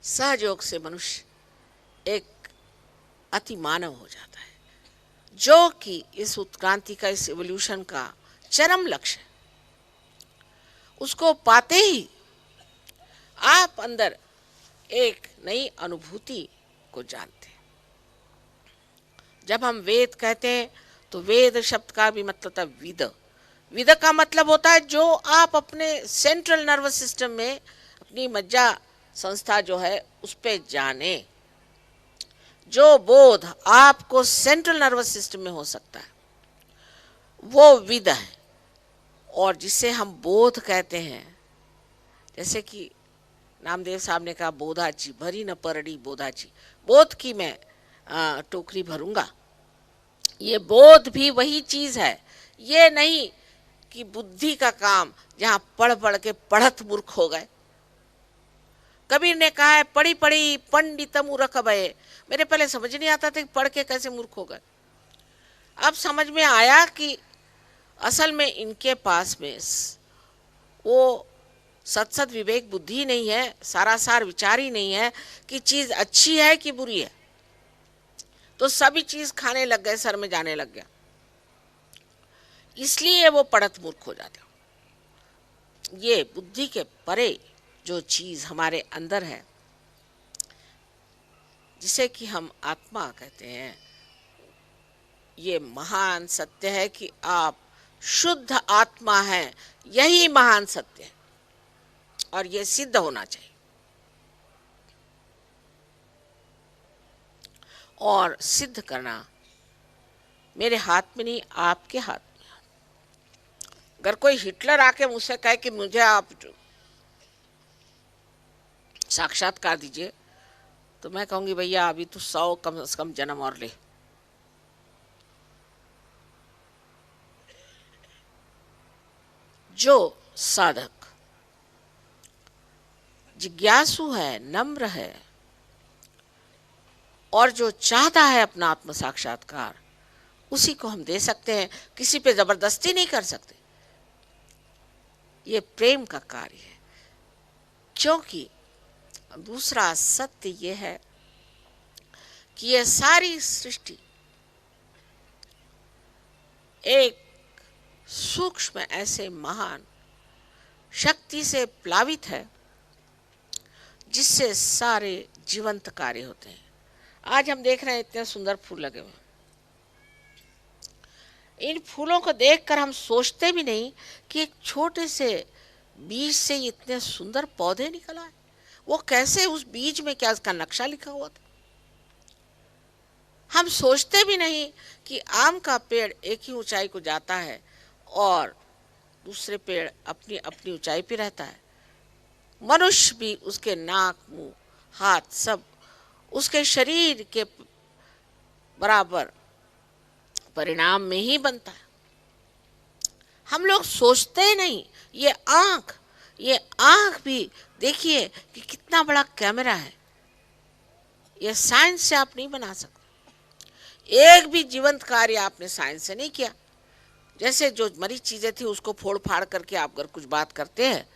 सहयोग से मनुष्य एक अति मानव हो जाता है, जो कि इस उत्क्रांति का, इस एवोल्यूशन का चरम लक्ष्य है। उसको पाते ही आप अंदर एक नई अनुभूति को जानते हैं। जब हम वेद कहते हैं तो वेद शब्द का भी मतलब था विद। विद का मतलब होता है जो आप अपने सेंट्रल नर्वस सिस्टम में, अपनी मज्जा संस्था जो है उस पे जाने। जो बोध आपको सेंट्रल नर्वस सिस्टम में हो सकता है वो विद है। और जिसे हम बोध कहते हैं, जैसे कि नामदेव साहब ने कहा बोधाची भरी न परड़ी बोधाची, बोध की मैं टोकरी भरूंगा। ये बोध भी वही चीज है। ये नहीं कि बुद्धि का काम जहां पढ़ पढ़ के पढ़त मूर्ख हो गए। कबीर ने कहा है पढ़ी पढ़ी पंडित मूर्ख भये। मेरे पहले समझ नहीं आता था कि पढ़ के कैसे मूर्ख हो गए। अब समझ में आया कि असल में इनके पास में वो सत्सद विवेक बुद्धि नहीं है, सारासार विचार ही नहीं है कि चीज अच्छी है कि बुरी है। तो सभी चीज खाने लग गए, सर में जाने लग गया, इसलिए वो पढ़त मूर्ख हो जाते। ये बुद्धि के परे जो चीज हमारे अंदर है, जिसे कि हम आत्मा कहते हैं, ये महान सत्य है कि आप शुद्ध आत्मा हैं। यही महान सत्य है और ये सिद्ध होना चाहिए। और सिद्ध करना मेरे हाथ में नहीं, आपके हाथ में। अगर कोई हिटलर आके मुझसे कहे कि मुझे आप साक्षात्कार दीजिए, तो मैं कहूंगी भैया अभी तो 100 कम से कम जन्म और ले। जो साधक जिज्ञासु है, नम्र है और जो चाहता है अपना आत्म साक्षात्कार, उसी को हम दे सकते हैं। किसी पे जबरदस्ती नहीं कर सकते। ये प्रेम का कार्य है। क्योंकि दूसरा सत्य ये है कि ये सारी सृष्टि एक सूक्ष्म ऐसे महान शक्ति से प्लावित है जिससे सारे जीवंत कार्य होते हैं। आज हम देख रहे हैं इतने सुंदर फूल लगे हुए। इन फूलों को देखकर हम सोचते भी नहीं कि एक छोटे से बीज से इतने सुंदर पौधे निकल आए। वो कैसे, उस बीज में क्या उसका नक्शा लिखा हुआ था। हम सोचते भी नहीं कि आम का पेड़ एक ही ऊंचाई को जाता है और दूसरे पेड़ अपनी अपनी ऊंचाई पे रहता है। मनुष्य भी उसके नाक, मुंह, हाथ सब उसके शरीर के बराबर परिणाम में ही बनता है। हम लोग सोचते नहीं। ये आंख भी देखिए कि कितना बड़ा कैमरा है। ये साइंस से आप नहीं बना सकते। एक भी जीवंत कार्य आपने साइंस से नहीं किया। जैसे जो मरी चीजें थी उसको फोड़ फाड़ करके आप अगर कुछ बात करते हैं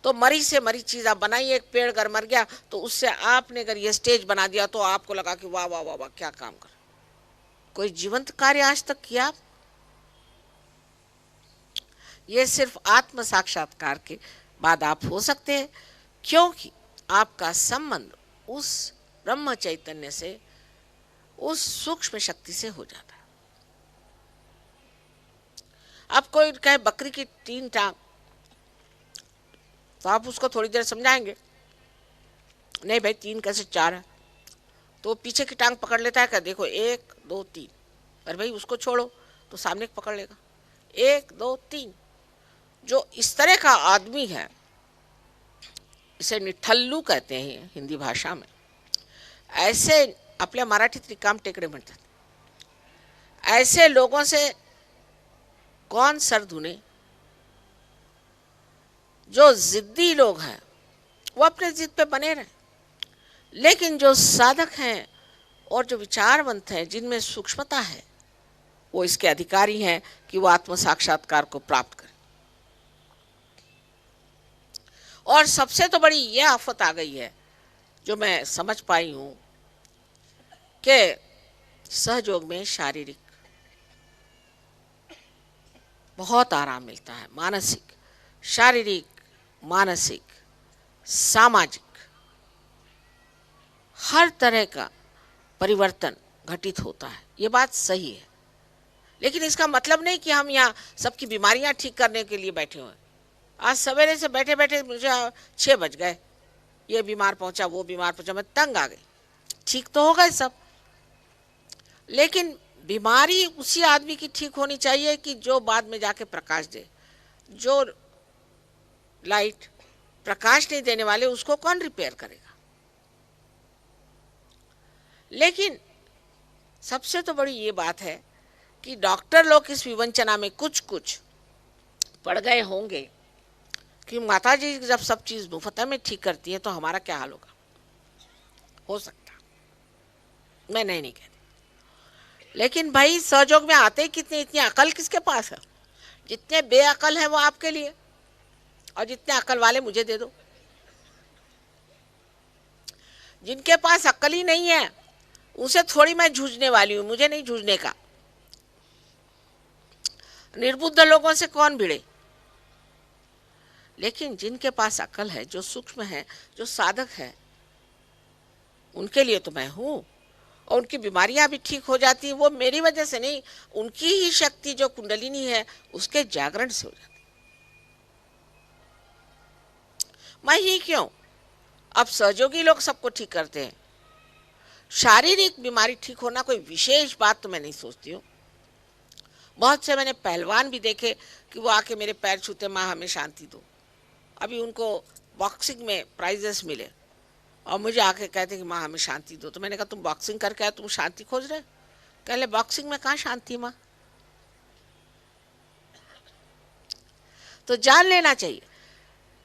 तो मरी से मरी चीज आप बनाइए। एक पेड़ अगर मर गया तो उससे आपने अगर ये स्टेज बना दिया तो आपको लगा कि वाह वाह वाह वाह क्या काम कर। कोई जीवंत कार्य आज तक किया आप? ये सिर्फ आत्म साक्षात्कार के बाद आप हो सकते हैं, क्योंकि आपका संबंध उस ब्रह्म चैतन्य से, उस सूक्ष्म शक्ति से हो जाता है। अब कोई कहे बकरी की 3 टांग, तो आप उसको थोड़ी देर समझाएंगे, नहीं भाई 3 कैसे 4 है। तो पीछे की टांग पकड़ लेता है, क्या देखो 1 2 3। अरे भाई उसको छोड़ो तो सामने पकड़ लेगा 1 2 3। जो इस तरह का आदमी है, इसे निठल्लू कहते हैं हिंदी भाषा में। ऐसे आपल्या मराठीत रिकाम टेकडे म्हणतात। ऐसे लोगों से कौन सर धुने? जो जिद्दी लोग हैं वो अपने जिद पे बने रहे, लेकिन जो साधक हैं और जो विचारवंत हैं, जिनमें सूक्ष्मता है, वो इसके अधिकारी हैं कि वो आत्म साक्षात्कार को प्राप्त करें। और सबसे तो बड़ी ये आफत आ गई है जो मैं समझ पाई हूँ कि सहयोग में शारीरिक बहुत आराम मिलता है, मानसिक, शारीरिक, मानसिक, सामाजिक, हर तरह का परिवर्तन घटित होता है। ये बात सही है, लेकिन इसका मतलब नहीं कि हम यहाँ सबकी बीमारियां ठीक करने के लिए बैठे हुए। आज सवेरे से बैठे बैठे मुझे 6 बज गए, ये बीमार पहुंचा, वो बीमार पहुंचा, मैं तंग आ गई। ठीक तो हो गए सब, लेकिन बीमारी उसी आदमी की ठीक होनी चाहिए कि जो बाद में जाके प्रकाश दे। जो लाइट प्रकाश नहीं देने वाले, उसको कौन रिपेयर करेगा? लेकिन सबसे तो बड़ी ये बात है कि डॉक्टर लोग इस विवंचना में कुछ कुछ पड़ गए होंगे कि माता जी जब सब चीज मुफ्त में ठीक करती है तो हमारा क्या हाल होगा। हो सकता, मैं नहीं कहती, लेकिन भाई सहयोग में आते कितने, इतनी अकल किसके पास है? जितने बेअकल है वो आपके लिए, और जितने अकल वाले मुझे दे दो। जिनके पास अकल ही नहीं है उसे थोड़ी मैं जूझने वाली हूं, मुझे नहीं जूझने का। निर्बुद्ध लोगों से कौन भिड़े? लेकिन जिनके पास अकल है, जो सूक्ष्म है, जो साधक है, उनके लिए तो मैं हूं। और उनकी बीमारियां भी ठीक हो जाती हैं, वो मेरी वजह से नहीं, उनकी ही शक्ति जो कुंडलिनी है उसके जागरण से हो जाती। मैं ही क्यों, अब सहयोगी लोग सबको ठीक करते हैं। शारीरिक बीमारी ठीक होना कोई विशेष बात तो मैं नहीं सोचती हूँ। बहुत से मैंने पहलवान भी देखे कि वो आके मेरे पैर छूते, माँ हमें शांति दो। अभी उनको बॉक्सिंग में प्राइजेस मिले और मुझे आके कहते कि माँ हमें शांति दो। तो मैंने कहा तुम बॉक्सिंग करके आए, तुम शांति खोज रहे? कहले बॉक्सिंग में कहाँ शांति माँ। तो जान लेना चाहिए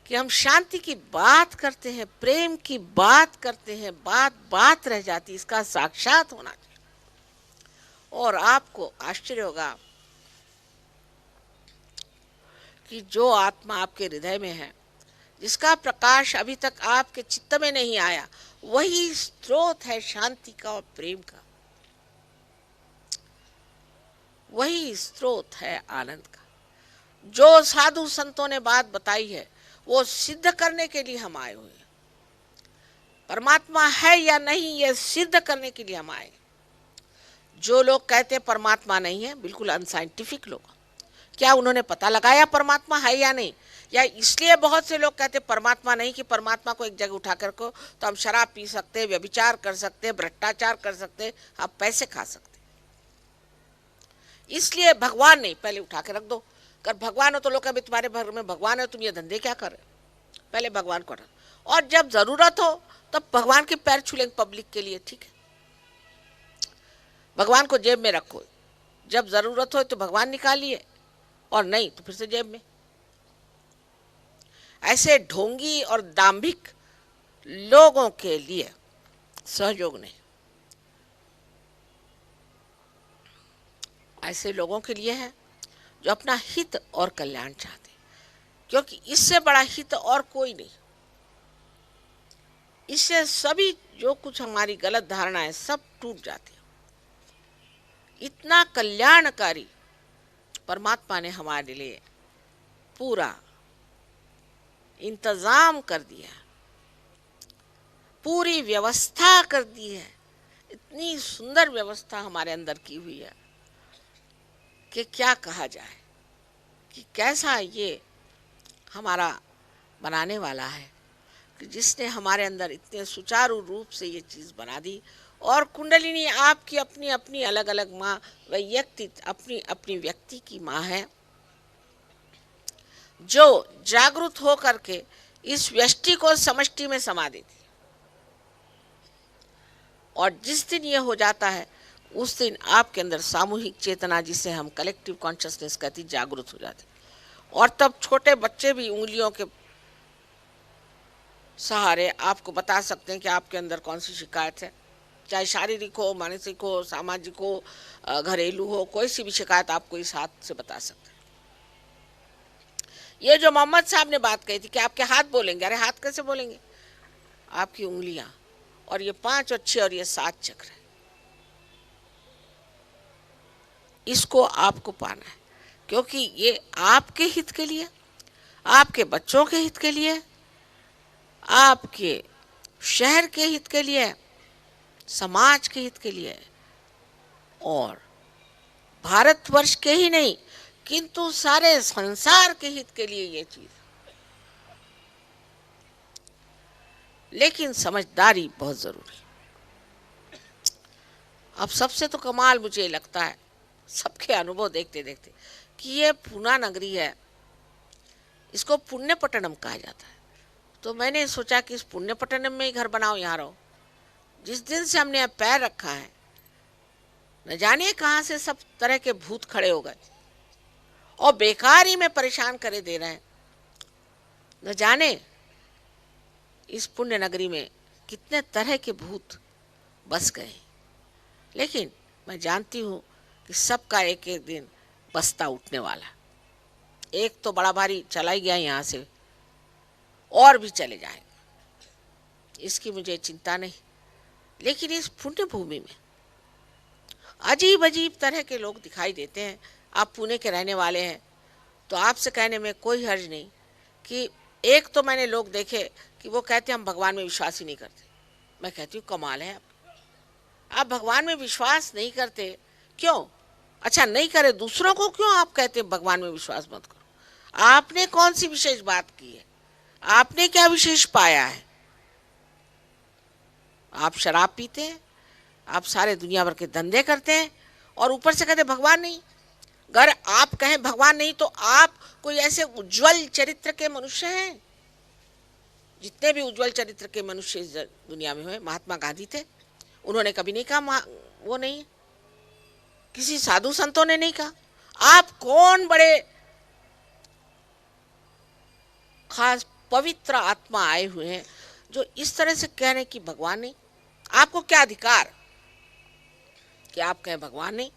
कि हम शांति की बात करते हैं, प्रेम की बात करते हैं, बात बात रह जाती, इसका साक्षात होना चाहिए। और आपको आश्चर्य होगा कि जो आत्मा आपके हृदय में है, जिसका प्रकाश अभी तक आपके चित्त में नहीं आया, वही स्रोत है शांति का और प्रेम का, वही स्रोत है आनंद का। जो साधु संतों ने बात बताई है वो सिद्ध करने के लिए हम आए हुए हैं। परमात्मा है या नहीं ये सिद्ध करने के लिए हम आए। जो लोग कहते हैं परमात्मा नहीं है, बिल्कुल अनसाइंटिफिक लोग। क्या उन्होंने पता लगाया परमात्मा है या नहीं? या इसलिए बहुत से लोग कहते परमात्मा नहीं कि परमात्मा को एक जगह उठा कर को तो हम शराब पी सकते, व्यभिचार कर सकते, भ्रष्टाचार कर सकते, हम पैसे खा सकते, इसलिए भगवान नहीं। पहले उठा के रख दो। अगर भगवान हो तो लोग कभी तुम्हारे घर में भगवान है, तुम ये धंधे क्या कर रहे हो? पहले भगवान को रख, और जब जरूरत हो तब भगवान के पैर छू लेंगे पब्लिक के लिए, ठीक है। भगवान को जेब में रखो, जब जरूरत हो तो भगवान निकालिए, और नहीं तो फिर से जेब में। ऐसे ढोंगी और दाम्भिक लोगों के लिए सहयोग नहीं, ऐसे लोगों के लिए है जो अपना हित और कल्याण चाहते, क्योंकि इससे बड़ा हित और कोई नहीं। इससे सभी जो कुछ हमारी गलत धारणा है सब टूट जाती है। इतना कल्याणकारी परमात्मा ने हमारे लिए पूरा इंतजाम कर दिया, पूरी व्यवस्था कर दी है। इतनी सुंदर व्यवस्था हमारे अंदर की हुई है कि क्या कहा जाए कि कैसा ये हमारा बनाने वाला है, कि जिसने हमारे अंदर इतने सुचारू रूप से ये चीज़ बना दी। और कुंडलिनी आपकी अपनी अपनी अलग अलग माँ, व्यक्ति अपनी अपनी व्यक्ति की माँ है, जो जागृत हो करके इस व्यष्टि को समष्टि में समा देती है। और जिस दिन ये हो जाता है उस दिन आपके अंदर सामूहिक चेतना, जिसे हम कलेक्टिव कॉन्शियसनेस कहती, जागृत हो जाती। और तब छोटे बच्चे भी उंगलियों के सहारे आपको बता सकते हैं कि आपके अंदर कौन सी शिकायत है, चाहे शारीरिक हो, मानसिक हो, सामाजिक हो, घरेलू हो, कोई सी भी शिकायत आपको इस हाथ से बता सकते हैं। ये जो मोहम्मद साहब ने बात कही थी कि आपके हाथ बोलेंगे, अरे हाथ कैसे बोलेंगे? आपकी उंगलियां और ये 5 और 6 और ये 7 चक्र है। इसको आपको पाना है, क्योंकि ये आपके हित के लिए, आपके बच्चों के हित के लिए, आपके शहर के हित के लिए, समाज के हित के लिए, और भारतवर्ष के ही नहीं किंतु सारे संसार के हित के लिए ये चीज। लेकिन समझदारी बहुत जरूरी। अब सबसे तो कमाल मुझे लगता है, सबके अनुभव देखते देखते, कि ये पूना नगरी है, इसको पुण्यपट्टनम कहा जाता है। तो मैंने सोचा कि इस पुण्यपट्टनम में ही घर बनाओ, यहाँ रहो। जिस दिन से हमने यहाँ पैर रखा है, न जाने कहाँ से सब तरह के भूत खड़े हो गए और बेकार ही में परेशान करे दे रहे हैं। न जाने इस पुण्य नगरी में कितने तरह के भूत बस गए। लेकिन मैं जानती हूँ कि सबका एक एक दिन बस्ता उठने वाला। एक तो बड़ा भारी चला ही गया यहाँ से, और भी चले जाएगा, इसकी मुझे चिंता नहीं। लेकिन इस पुण्य भूमि में अजीब अजीब तरह के लोग दिखाई देते हैं। आप पुणे के रहने वाले हैं तो आपसे कहने में कोई हर्ज नहीं कि एक तो मैंने लोग देखे कि वो कहते हैं हम भगवान में विश्वास ही नहीं करते। मैं कहती हूँ कमाल है आप भगवान में विश्वास नहीं करते, क्यों? अच्छा नहीं करे दूसरों को क्यों आप कहते हैं भगवान में विश्वास मत करो? आपने कौन सी विशेष बात की है? आपने क्या विशेष पाया है? आप शराब पीते हैं, आप सारे दुनिया भर के धंधे करते हैं, और ऊपर से कहते भगवान नहीं। अगर आप कहें भगवान नहीं तो आप कोई ऐसे उज्जवल चरित्र के मनुष्य हैं? जितने भी उज्जवल चरित्र के मनुष्य इस दुनिया में हुए, महात्मा गांधी थे, उन्होंने कभी नहीं कहा वो नहीं है। किसी साधु संतों ने नहीं कहा। आप कौन बड़े खास पवित्र आत्मा आए हुए हैं जो इस तरह से कह रहे हैं कि भगवान नहीं? आपको क्या अधिकार कि आप कहें भगवान नहीं?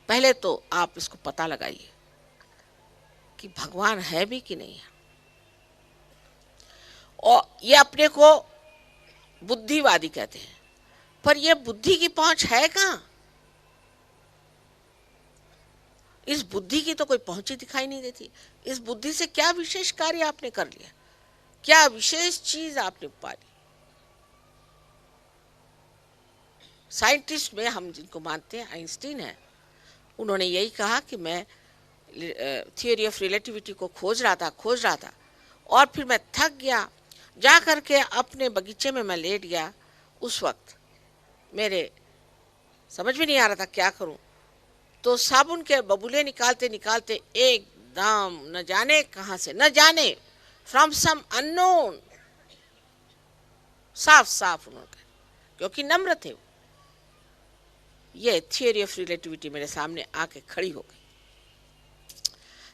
पहले तो आप इसको पता लगाइए कि भगवान है भी कि नहीं है। और ये अपने को बुद्धिवादी कहते हैं, पर ये बुद्धि की पहुंच है कहां? इस बुद्धि की तो कोई पहुंच ही दिखाई नहीं देती। इस बुद्धि से क्या विशेष कार्य आपने कर लिया? क्या विशेष चीज आपने पा ली? साइंटिस्ट में हम जिनको मानते हैं आइंस्टीन है, उन्होंने यही कहा कि मैं थियोरी ऑफ रिलेटिविटी को खोज रहा था और फिर मैं थक गया, जा करके अपने बगीचे में मैं लेट गया। उस वक्त मेरे समझ में नहीं आ रहा था क्या करूं, तो साबुन के बबूले निकालते निकालते एकदम न जाने कहां से, न जाने फ्रॉम सम अननोन, साफ साफ उन्होंने, क्योंकि नम्र थे, ये थियोरी ऑफ रिलेटिविटी मेरे सामने आके खड़ी हो गई।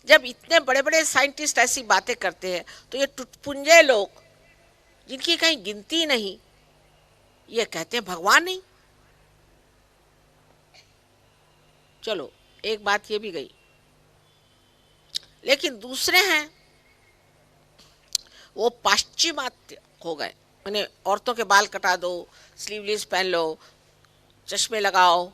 जब इतने बड़े बड़े साइंटिस्ट ऐसी बातें करते हैं तो ये टुटपुंजे लोग जिनकी कहीं गिनती नहीं, ये कहते हैं भगवान नहीं। चलो एक बात ये भी गई, लेकिन दूसरे हैं वो पाश्चिमात्य हो गए। मैंने औरतों के बाल कटा दो, स्लीवलेस पहन लो, चश्मे लगाओ,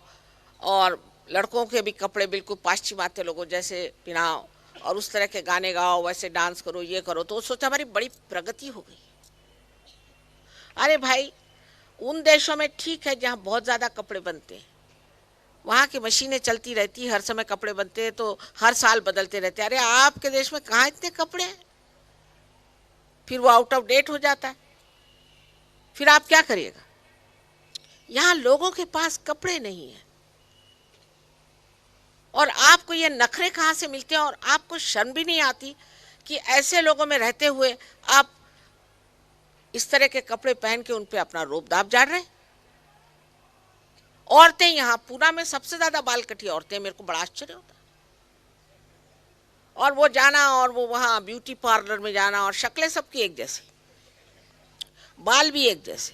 और लड़कों के भी कपड़े बिल्कुल पाश्चिमात्य लोगों जैसे पहनाओ, और उस तरह के गाने गाओ, वैसे डांस करो, ये करो। तो सोचा हमारी बड़ी प्रगति हो गई। अरे भाई, उन देशों में ठीक है जहाँ बहुत ज़्यादा कपड़े बनते हैं, वहाँ की मशीनें चलती रहती, हर समय कपड़े बनते हैं, तो हर साल बदलते रहते हैं। अरे आपके देश में कहाँ इतने कपड़े हैं? फिर वो आउट ऑफ डेट हो जाता है, फिर आप क्या करिएगा? यहाँ लोगों के पास कपड़े नहीं है, और आपको ये नखरे कहाँ से मिलते हैं? और आपको शर्म भी नहीं आती कि ऐसे लोगों में रहते हुए आप इस तरह के कपड़े पहन के उन पे अपना रोब दाब झाड़ रहे हैं? औरतें यहाँ पूना में सबसे ज्यादा बाल कटी औरतें, मेरे को बड़ा आश्चर्य होता है। और वो जाना, और वो वहाँ ब्यूटी पार्लर में जाना, और शक्लें सबकी एक जैसी, बाल भी एक जैसे।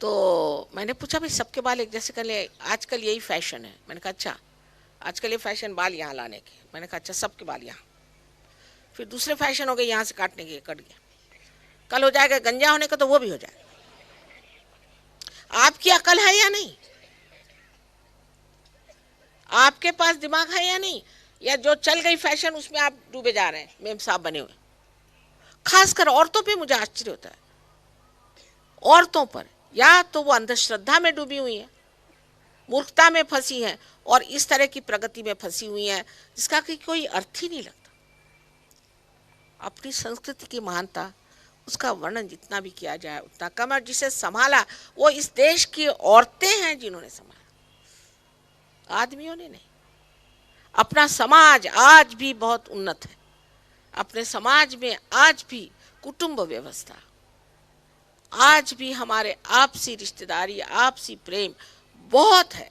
तो मैंने पूछा भाई सबके बाल एक जैसे कर ले, आजकल यही फैशन है। मैंने कहा अच्छा, आजकल ये फैशन बाल यहाँ लाने के। मैंने कहा अच्छा सबके बाल यहाँ। फिर दूसरे फैशन हो गए यहाँ से काटने के, कट गया। कल हो जाएगा गंजा होने का तो वो भी हो जाएगा। आपकी अकल है या नहीं? आपके पास दिमाग है या नहीं? या जो चल गई फैशन उसमें आप डूबे जा रहे हैं, मेम साहब बने हुए। खासकर औरतों पे मुझे आश्चर्य होता है, औरतों पर, या तो वो अंधश्रद्धा में डूबी हुई है, मूर्खता में फंसी है, और इस तरह की प्रगति में फंसी हुई है जिसका कि कोई अर्थ ही नहीं लगता। अपनी संस्कृति की महानता, उसका वर्णन जितना भी किया जाए उतना कम है। जिसे संभाला वो इस देश की औरतें हैं जिन्होंने संभाला, आदमियों ने नहीं। अपना समाज आज भी बहुत उन्नत है, अपने समाज में आज भी कुटुंब व्यवस्था, आज भी हमारे आपसी रिश्तेदारी, आपसी प्रेम बहुत है।